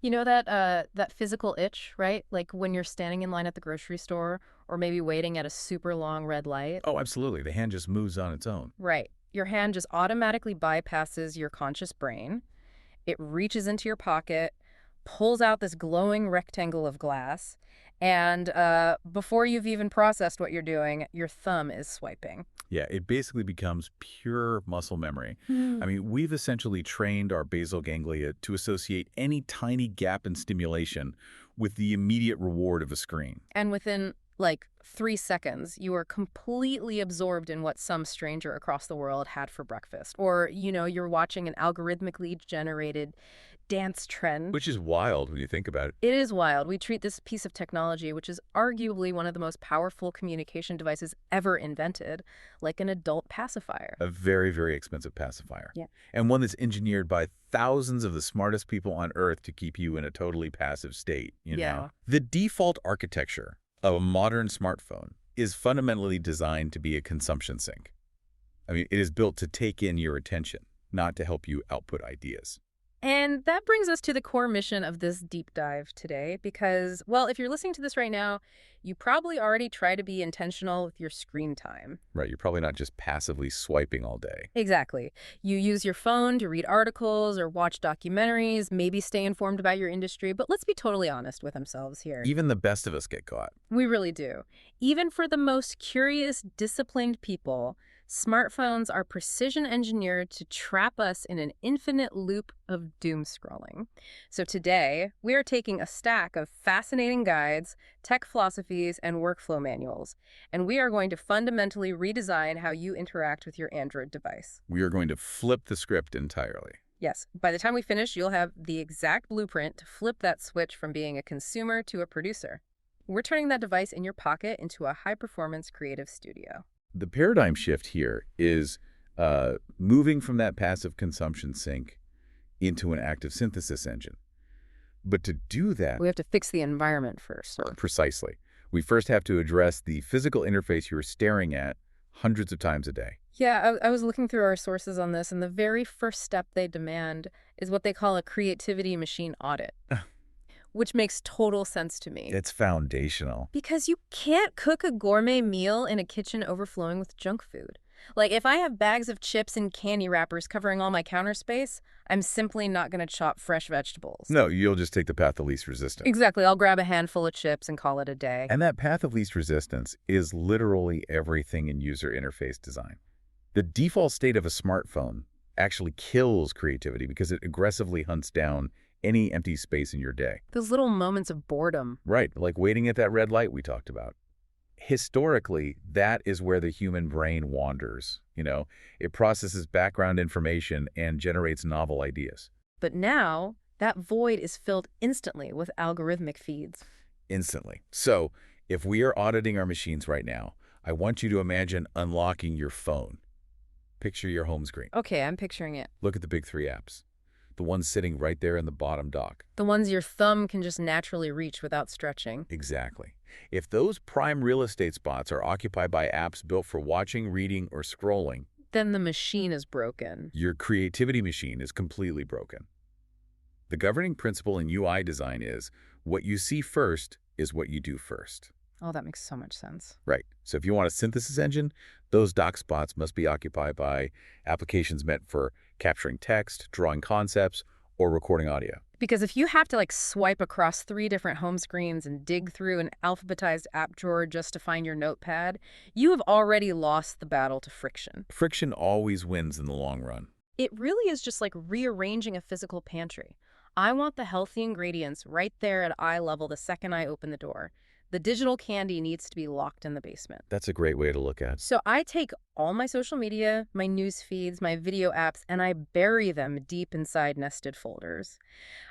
You know that physical itch, right? Like when you're standing in line at the grocery store or maybe waiting at a super long red light. Oh, absolutely. The hand just moves on its own. Right. Your hand just automatically bypasses your conscious brain. It reaches into your pocket, pulls out this glowing rectangle of glass, and before you've even processed what you're doing, your thumb is swiping. Yeah, it basically becomes pure muscle memory. I mean, we've essentially trained our basal ganglia to associate any tiny gap in stimulation with the immediate reward of a screen. And within, like, 3 seconds, you are completely absorbed in what some stranger across the world had for breakfast. Or, you're watching an algorithmically generated dance trend. Which is wild when you think about it. It is wild. We treat this piece of technology, which is arguably one of the most powerful communication devices ever invented, like an adult pacifier. A very, very expensive pacifier. Yeah. And one that's engineered by thousands of the smartest people on Earth to keep you in a totally passive state, Yeah. The default architecture of a modern smartphone is fundamentally designed to be a consumption sink. I mean, it is built to take in your attention, not to help you output ideas. And that brings us to the core mission of this deep dive today because, well, if you're listening to this right now, you probably already try to be intentional with your screen time. Right, you're probably not just passively swiping all day. Exactly. You use your phone to read articles or watch documentaries, maybe stay informed about your industry, but let's be totally honest with ourselves here. Even the best of us get caught. We really do. Even for the most curious, disciplined people, smartphones are precision engineered to trap us in an infinite loop of doom scrolling. So today, we are taking a stack of fascinating guides, tech philosophies, and workflow manuals, and we are going to fundamentally redesign how you interact with your Android device. We are going to flip the script entirely. Yes, by the time we finish, you'll have the exact blueprint to flip that switch from being a consumer to a producer. We're turning that device in your pocket into a high-performance creative studio. The paradigm shift here is moving from that passive consumption sink into an active synthesis engine. But to do that, We have to fix the environment first. precisely, we first have to address the physical interface you're staring at hundreds of times a day. Yeah, I was looking through our sources on this, and the very first step they demand is what they call a creativity machine audit, which makes total sense to me. It's foundational. Because you can't cook a gourmet meal in a kitchen overflowing with junk food. Like, if I have bags of chips and candy wrappers covering all my counter space, I'm simply not going to chop fresh vegetables. No, you'll just take the path of least resistance. Exactly. I'll grab a handful of chips and call it a day. And that path of least resistance is literally everything in user interface design. The default state of a smartphone actually kills creativity because it aggressively hunts down any empty space in your day. Those little moments of boredom. Right, like waiting at that red light we talked about. Historically, that is where the human brain wanders. It processes background information and generates novel ideas. But now, that void is filled instantly with algorithmic feeds. Instantly. So, if we are auditing our machines right now, I want you to imagine unlocking your phone. Picture your home screen. Okay, I'm picturing it. Look at the big three apps. The ones sitting right there in the bottom dock. The ones your thumb can just naturally reach without stretching. Exactly. If those prime real estate spots are occupied by apps built for watching, reading, or scrolling, Then the machine is broken. your creativity machine is completely broken. The governing principle in UI design is what you see first is what you do first. Oh, that makes so much sense. Right. So if you want a synthesis engine, those dock spots must be occupied by applications meant for capturing text, drawing concepts, or recording audio. Because if you have to swipe across 3 different home screens and dig through an alphabetized app drawer just to find your notepad, you have already lost the battle to friction. Friction always wins in the long run. It really is just like rearranging a physical pantry. I want the healthy ingredients right there at eye level the second I open the door. The digital candy needs to be locked in the basement. That's a great way to look at it. So I take all my social media, my news feeds, my video apps, and I bury them deep inside nested folders.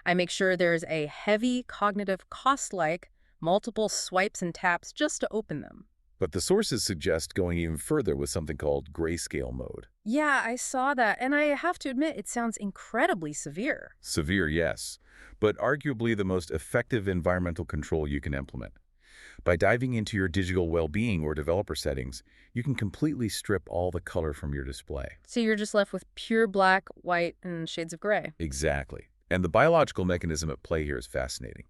I make sure there's a heavy cognitive cost like multiple swipes and taps just to open them. But the sources suggest going even further with something called grayscale mode. Yeah, I saw that, and I have to admit it sounds incredibly severe. Severe, yes, but arguably the most effective environmental control you can implement. By diving into your digital well-being or developer settings, you can completely strip all the color from your display. So you're just left with pure black, white, and shades of gray. Exactly. And the biological mechanism at play here is fascinating.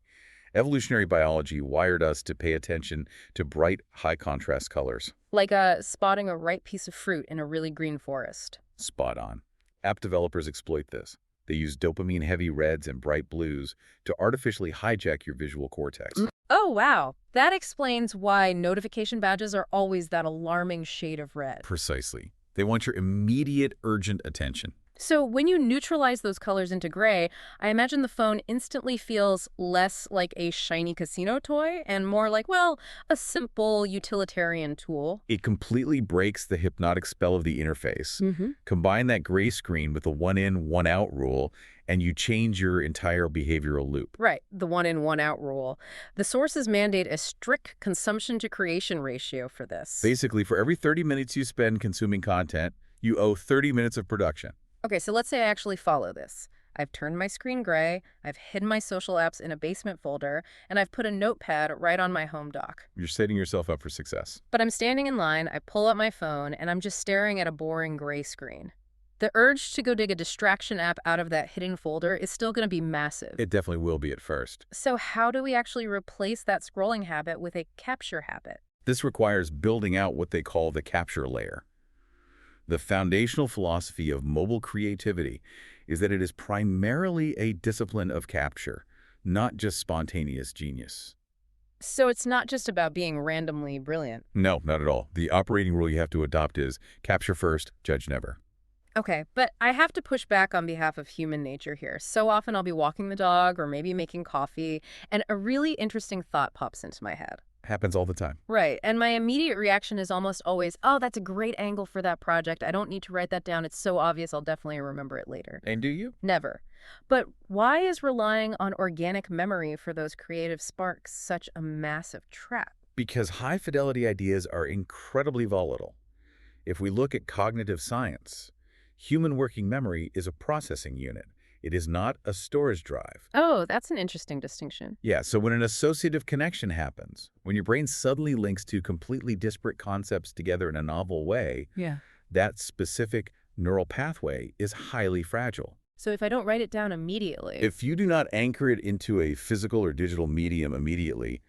Evolutionary biology wired us to pay attention to bright, high-contrast colors. Like spotting a ripe piece of fruit in a really green forest. Spot on. App developers exploit this. They use dopamine-heavy reds and bright blues to artificially hijack your visual cortex. Oh, wow. That explains why notification badges are always that alarming shade of red. Precisely. They want your immediate, urgent attention. So when you neutralize those colors into gray, I imagine the phone instantly feels less like a shiny casino toy and more like, well, a simple utilitarian tool. It completely breaks the hypnotic spell of the interface. Mm-hmm. Combine that gray screen with the one-in, one-out rule, and you change your entire behavioral loop. Right, the one-in, one-out rule. The sources mandate a strict consumption-to-creation ratio for this. Basically, for every 30 minutes you spend consuming content, you owe 30 minutes of production. Okay, so let's say I actually follow this. I've turned my screen gray, I've hidden my social apps in a basement folder, and I've put a notepad right on my home dock. You're setting yourself up for success. But I'm standing in line, I pull up my phone, and I'm just staring at a boring gray screen. The urge to go dig a distraction app out of that hidden folder is still going to be massive. It definitely will be at first. So how do we actually replace that scrolling habit with a capture habit? This requires building out what they call the capture layer. The foundational philosophy of mobile creativity is that it is primarily a discipline of capture, not just spontaneous genius. So it's not just about being randomly brilliant. No, not at all. The operating rule you have to adopt is capture first, judge never. Okay, but I have to push back on behalf of human nature here. So often I'll be walking the dog or maybe making coffee, and a really interesting thought pops into my head. Happens all the time. Right, and my immediate reaction is almost always, oh, that's a great angle for that project. I don't need to write that down. It's so obvious. I'll definitely remember it later. And do you? Never. But why is relying on organic memory for those creative sparks such a massive trap? Because high-fidelity ideas are incredibly volatile. If we look at cognitive science, human working memory is a processing unit. It is not a storage drive. Oh, that's an interesting distinction. Yeah, so when an associative connection happens, when your brain suddenly links two completely disparate concepts together in a novel way, Yeah. that specific neural pathway is highly fragile. So if I don't write it down immediately... If you do not anchor it into a physical or digital medium immediately,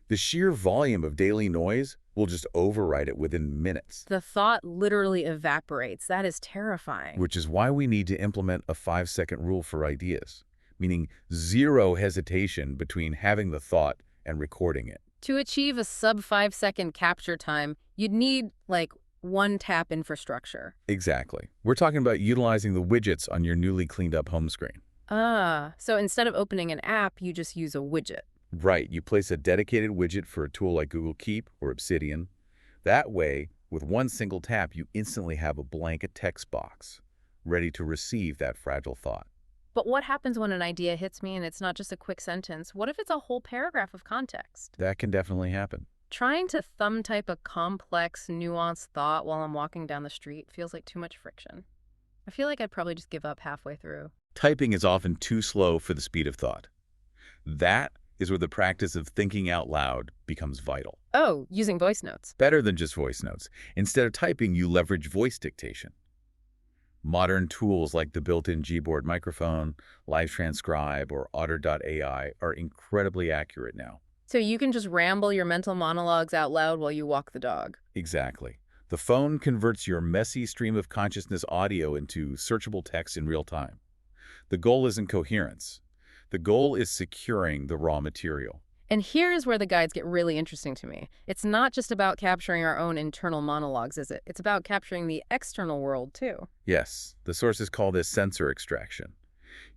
the sheer volume of daily noise will just override it within minutes. The thought literally evaporates. That is terrifying. Which is why we need to implement a 5-second rule for ideas, meaning zero hesitation between having the thought and recording it. To achieve a sub-5-second capture time, you'd need, like, one-tap infrastructure. Exactly. We're talking about utilizing the widgets on your newly cleaned up home screen. Ah, so instead of opening an app, you just use a widget. Right. You place a dedicated widget for a tool like Google Keep or Obsidian. That way, with one single tap, you instantly have a blank text box ready to receive that fragile thought. But what happens when an idea hits me and it's not just a quick sentence? What if it's a whole paragraph of context? That can definitely happen. Trying to thumb type a complex, nuanced thought while I'm walking down the street feels like too much friction. I feel like I'd probably just give up halfway through. Typing is often too slow for the speed of thought. That is where the practice of thinking out loud becomes vital. Oh, using voice notes. Better than just voice notes. Instead of typing, you leverage voice dictation. Modern tools like the built-in Gboard microphone, Live Transcribe, or Otter.ai are incredibly accurate now. So you can just ramble your mental monologues out loud while you walk the dog. Exactly. The phone converts your messy stream of consciousness audio into searchable text in real time. The goal isn't coherence. The goal is securing the raw material. And here's where the guides get really interesting to me. It's not just about capturing our own internal monologues, is it? It's about capturing the external world, too. Yes, the sources call this sensor extraction.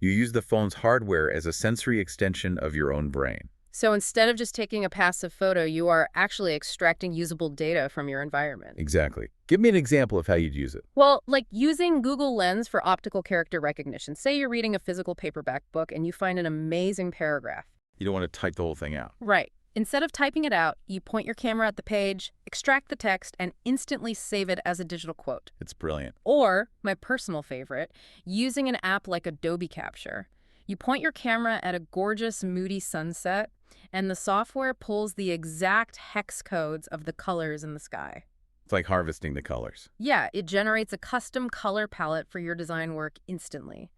You use the phone's hardware as a sensory extension of your own brain. So instead of just taking a passive photo, you are actually extracting usable data from your environment. Exactly. Give me an example of how you'd use it. Well, like using Google Lens for optical character recognition. Say you're reading a physical paperback book and you find an amazing paragraph. You don't want to type the whole thing out. Right. Instead of typing it out, you point your camera at the page, extract the text, and instantly save it as a digital quote. It's brilliant. Or, my personal favorite, using an app like Adobe Capture. You point your camera at a gorgeous, moody sunset, and the software pulls the exact hex codes of the colors in the sky. It's like harvesting the colors. Yeah, it generates a custom color palette for your design work instantly.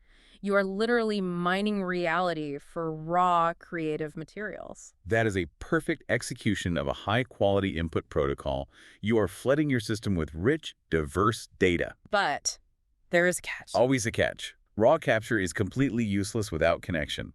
You are literally mining reality for raw creative materials. That is a perfect execution of a high-quality input protocol. You are flooding your system with rich, diverse data. But there is a catch. Always a catch. Raw capture is completely useless without connection.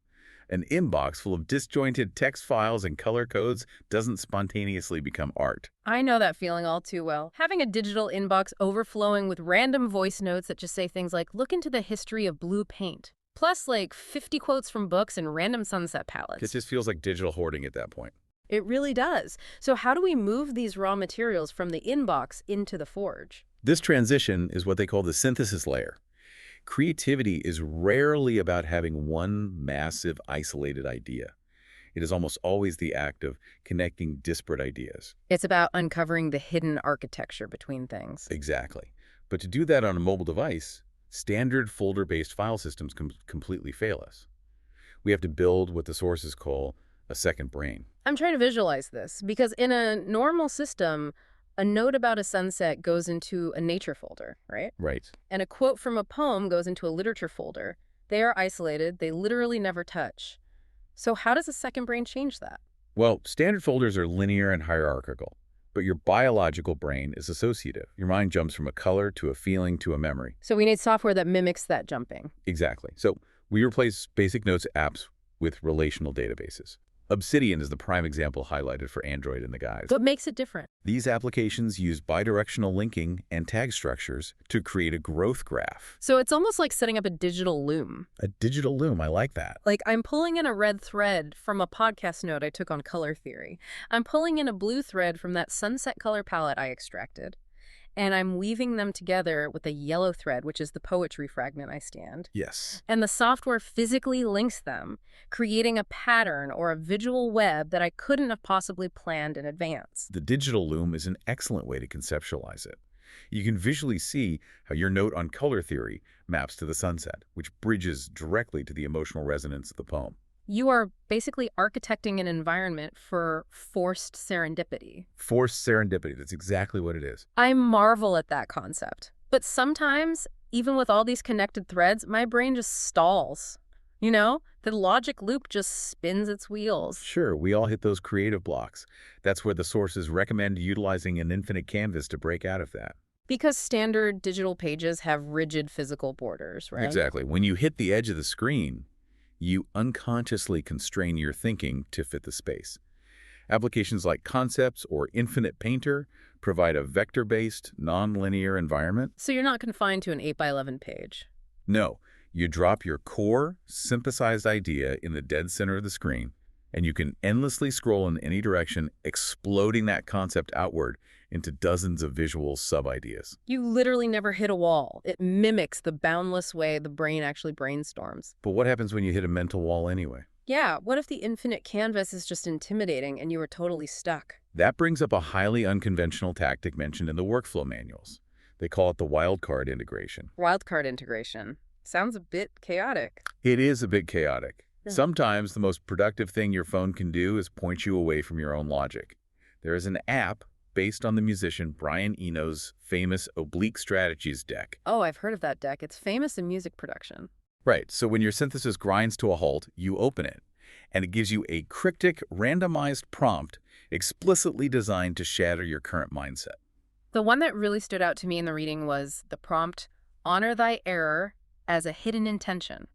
An inbox full of disjointed text files and color codes doesn't spontaneously become art. I know that feeling all too well. Having a digital inbox overflowing with random voice notes that just say things like, look into the history of blue paint, plus like 50 quotes from books and random sunset palettes. It just feels like digital hoarding at that point. It really does. So how do we move these raw materials from the inbox into the Forge? This transition is what they call the synthesis layer. Creativity is rarely about having one massive, isolated idea. It is almost always the act of connecting disparate ideas. It's about uncovering the hidden architecture between things. Exactly. But to do that on a mobile device, standard folder-based file systems completely fail us. We have to build what the sources call a second brain. I'm trying to visualize this because in a normal system, a note about a sunset goes into a nature folder, right? Right. And a quote from a poem goes into a literature folder. They are isolated. They literally never touch. So how does a second brain change that? Well, standard folders are linear and hierarchical, but your biological brain is associative. Your mind jumps from a color to a feeling to a memory. So we need software that mimics that jumping. Exactly. So we replace basic notes apps with relational databases. Obsidian is the prime example highlighted for Android in the guise. What makes it different? These applications use bidirectional linking and tag structures to create a growth graph. So it's almost like setting up a digital loom. A digital loom, I like that. Like I'm pulling in a red thread from a podcast note I took on color theory. I'm pulling in a blue thread from that sunset color palette I extracted. And I'm weaving them together with a yellow thread, which is the poetry fragment I scanned. Yes. And the software physically links them, creating a pattern or a visual web that I couldn't have possibly planned in advance. The digital loom is an excellent way to conceptualize it. You can visually see how your note on color theory maps to the sunset, which bridges directly to the emotional resonance of the poem. You are basically architecting an environment for forced serendipity. Forced serendipity, that's exactly what it is. I marvel at that concept. But sometimes, even with all these connected threads, my brain just stalls. You know, the logic loop just spins its wheels. Sure, we all hit those creative blocks. That's where the sources recommend utilizing an infinite canvas to break out of that. Because standard digital pages have rigid physical borders, right? Exactly. When you hit the edge of the screen, you unconsciously constrain your thinking to fit the space. Applications like Concepts or Infinite Painter provide a vector-based, non-linear environment. So you're not confined to an 8x11 page. No, you drop your core, synthesized idea in the dead center of the screen, and you can endlessly scroll in any direction, exploding that concept outward into dozens of visual sub-ideas. You literally never hit a wall. It mimics the boundless way the brain actually brainstorms. But what happens when you hit a mental wall anyway? Yeah, what if the infinite canvas is just intimidating and you are totally stuck? That brings up a highly unconventional tactic mentioned in the workflow manuals. They call it the wildcard integration. Wildcard integration. Sounds a bit chaotic. It is a bit chaotic. Yeah. Sometimes the most productive thing your phone can do is point you away from your own logic. There is an app based on the musician Brian Eno's famous Oblique Strategies deck. Oh, I've heard of that deck. It's famous in music production. Right, so when your synthesis grinds to a halt, you open it, and it gives you a cryptic, randomized prompt explicitly designed to shatter your current mindset. The one that really stood out to me in the reading was the prompt, honor thy error as a hidden intention.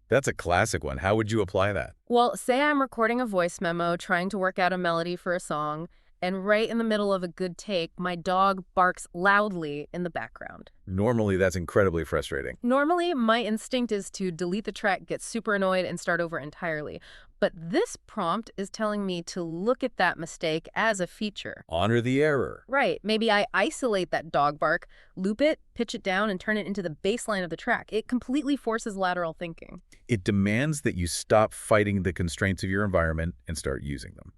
That's a classic one. How would you apply that? Well, say I'm recording a voice memo, trying to work out a melody for a song, and right in the middle of a good take, my dog barks loudly in the background. Normally, that's incredibly frustrating. Normally, my instinct is to delete the track, get super annoyed, and start over entirely. But this prompt is telling me to look at that mistake as a feature. Honor the error. Right. Maybe I isolate that dog bark, loop it, pitch it down, and turn it into the bass line of the track. It completely forces lateral thinking. It demands that you stop fighting the constraints of your environment and start using them,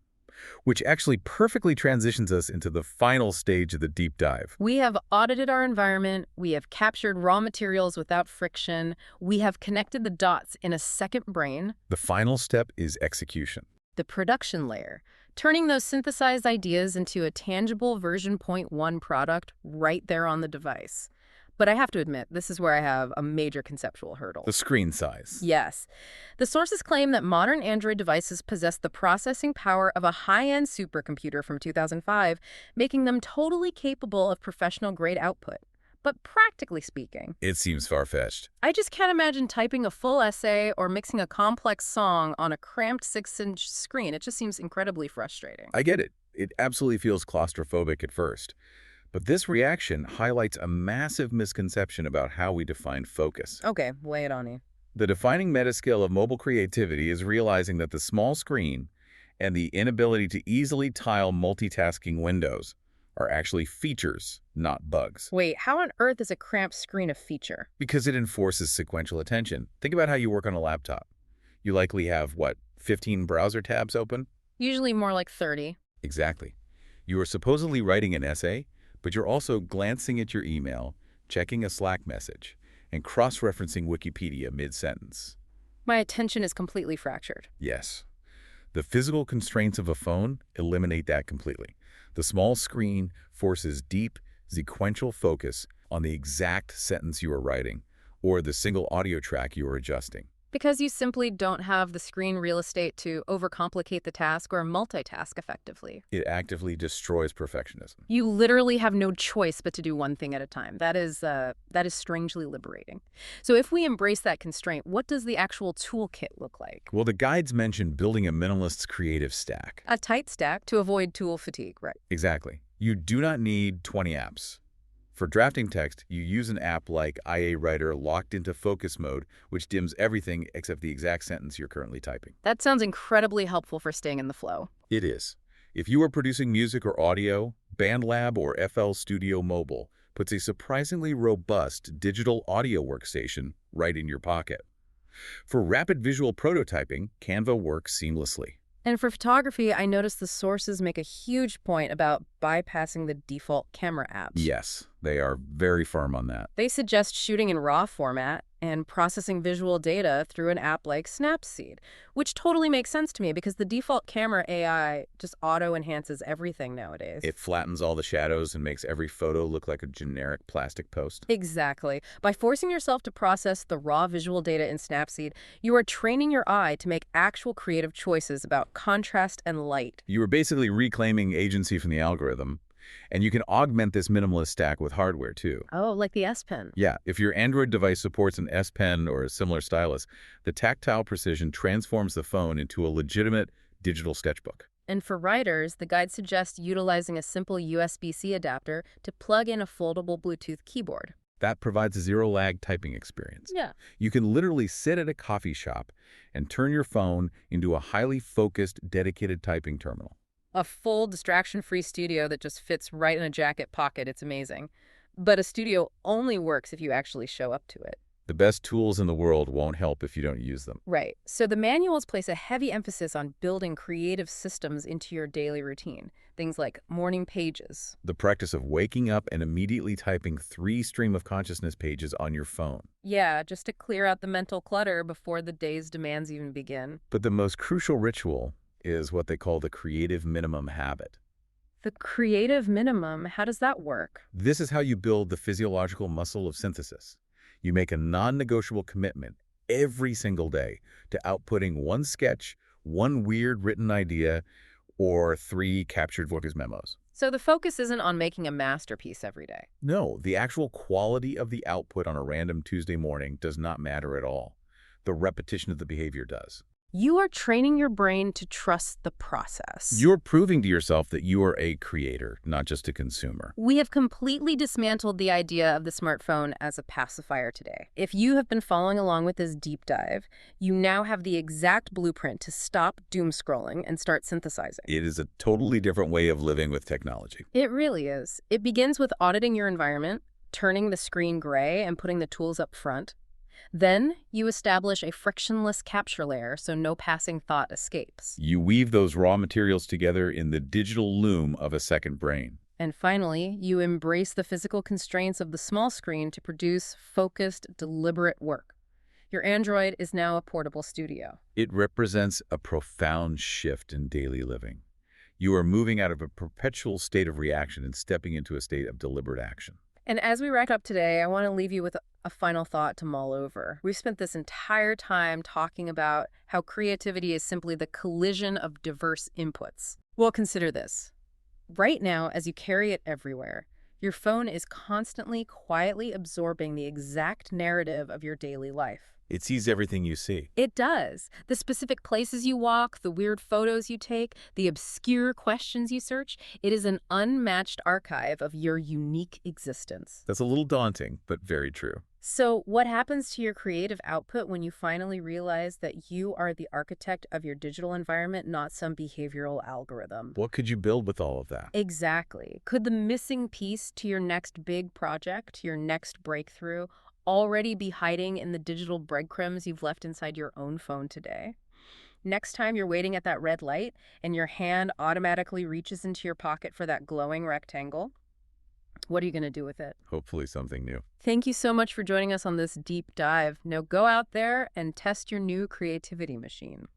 which actually perfectly transitions us into the final stage of the deep dive. We have audited our environment, we have captured raw materials without friction, we have connected the dots in a second brain. The final step is execution. The production layer, turning those synthesized ideas into a tangible version 0.1 product right there on the device. But I have to admit, this is where I have a major conceptual hurdle. The screen size. Yes. The sources claim that modern Android devices possess the processing power of a high-end supercomputer from 2005, making them totally capable of professional-grade output. But practically speaking, It seems far-fetched. I just can't imagine typing a full essay or mixing a complex song on a cramped 6-inch screen. It just seems incredibly frustrating. I get it. It absolutely feels claustrophobic at first. But this reaction highlights a massive misconception about how we define focus. Okay, lay it on me. The defining metaskill of mobile creativity is realizing that the small screen and the inability to easily tile multitasking windows are actually features, not bugs. Wait, how on earth is a cramped screen a feature? Because it enforces sequential attention. Think about how you work on a laptop. You likely have, 15 browser tabs open? Usually more like 30. Exactly. You are supposedly writing an essay, but you're also glancing at your email, checking a Slack message, and cross-referencing Wikipedia mid-sentence. My attention is completely fractured. Yes. The physical constraints of a phone eliminate that completely. The small screen forces deep, sequential focus on the exact sentence you are writing, or the single audio track you are adjusting. Because you simply don't have the screen real estate to overcomplicate the task or multitask effectively. It actively destroys perfectionism. You literally have no choice but to do one thing at a time. That is strangely liberating. So if we embrace that constraint, what does the actual toolkit look like? Well, the guides mention building a minimalist's creative stack. A tight stack to avoid tool fatigue, right? Exactly. You do not need 20 apps. For drafting text, you use an app like IA Writer locked into focus mode, which dims everything except the exact sentence you're currently typing. That sounds incredibly helpful for staying in the flow. It is. If you are producing music or audio, BandLab or FL Studio Mobile puts a surprisingly robust digital audio workstation right in your pocket. For rapid visual prototyping, Canva works seamlessly. And for photography, I noticed the sources make a huge point about bypassing the default camera apps. Yes, they are very firm on that. They suggest shooting in RAW format and processing visual data through an app like Snapseed, which totally makes sense to me because the default camera AI just auto-enhances everything nowadays. It flattens all the shadows and makes every photo look like a generic plastic post. Exactly. By forcing yourself to process the raw visual data in Snapseed, you are training your eye to make actual creative choices about contrast and light. You are basically reclaiming agency from the algorithm, and you can augment this minimalist stack with hardware too. Oh, like the S Pen. Yeah, if your Android device supports an S Pen or a similar stylus, the tactile precision transforms the phone into a legitimate digital sketchbook. And for writers, the guide suggests utilizing a simple USB-C adapter to plug in a foldable Bluetooth keyboard. That provides a zero-lag typing experience. Yeah. You can literally sit at a coffee shop and turn your phone into a highly focused, dedicated typing terminal. A full distraction-free studio that just fits right in a jacket pocket. It's amazing. But a studio only works if you actually show up to it. The best tools in the world won't help if you don't use them. Right. So the manuals place a heavy emphasis on building creative systems into your daily routine. Things like morning pages. The practice of waking up and immediately typing 3 stream of consciousness pages on your phone. Yeah, just to clear out the mental clutter before the day's demands even begin. But the most crucial ritual is what they call the creative minimum habit. The creative minimum, how does that work? This is how you build the physiological muscle of synthesis. You make a non-negotiable commitment every single day to outputting 1 sketch, 1 weird written idea, or 3 captured voice memos. So the focus isn't on making a masterpiece every day. No, the actual quality of the output on a random Tuesday morning does not matter at all. The repetition of the behavior does. You are training your brain to trust the process. You're proving to yourself that you are a creator, not just a consumer. We have completely dismantled the idea of the smartphone as a pacifier today. If you have been following along with this deep dive, you now have the exact blueprint to stop doom scrolling and start synthesizing. It is a totally different way of living with technology. It really is. It begins with auditing your environment, turning the screen gray and putting the tools up front. Then you establish a frictionless capture layer so no passing thought escapes. You weave those raw materials together in the digital loom of a second brain. And finally, you embrace the physical constraints of the small screen to produce focused, deliberate work. Your Android is now a portable studio. It represents a profound shift in daily living. You are moving out of a perpetual state of reaction and stepping into a state of deliberate action. And as we wrap up today, I want to leave you with a final thought to mull over. We've spent this entire time talking about how creativity is simply the collision of diverse inputs. Well, consider this. Right now, as you carry it everywhere, your phone is constantly, quietly absorbing the exact narrative of your daily life. It sees everything you see. It does. The specific places you walk, the weird photos you take, the obscure questions you search. It is an unmatched archive of your unique existence. That's a little daunting, but very true. So, what happens to your creative output when you finally realize that you are the architect of your digital environment, not some behavioral algorithm? What could you build with all of that? Exactly. Could the missing piece to your next big project, your next breakthrough, already be hiding in the digital breadcrumbs you've left inside your own phone today? Next time you're waiting at that red light and your hand automatically reaches into your pocket for that glowing rectangle, what are you going to do with it? Hopefully something new. Thank you so much for joining us on this deep dive. Now go out there and test your new creativity machine.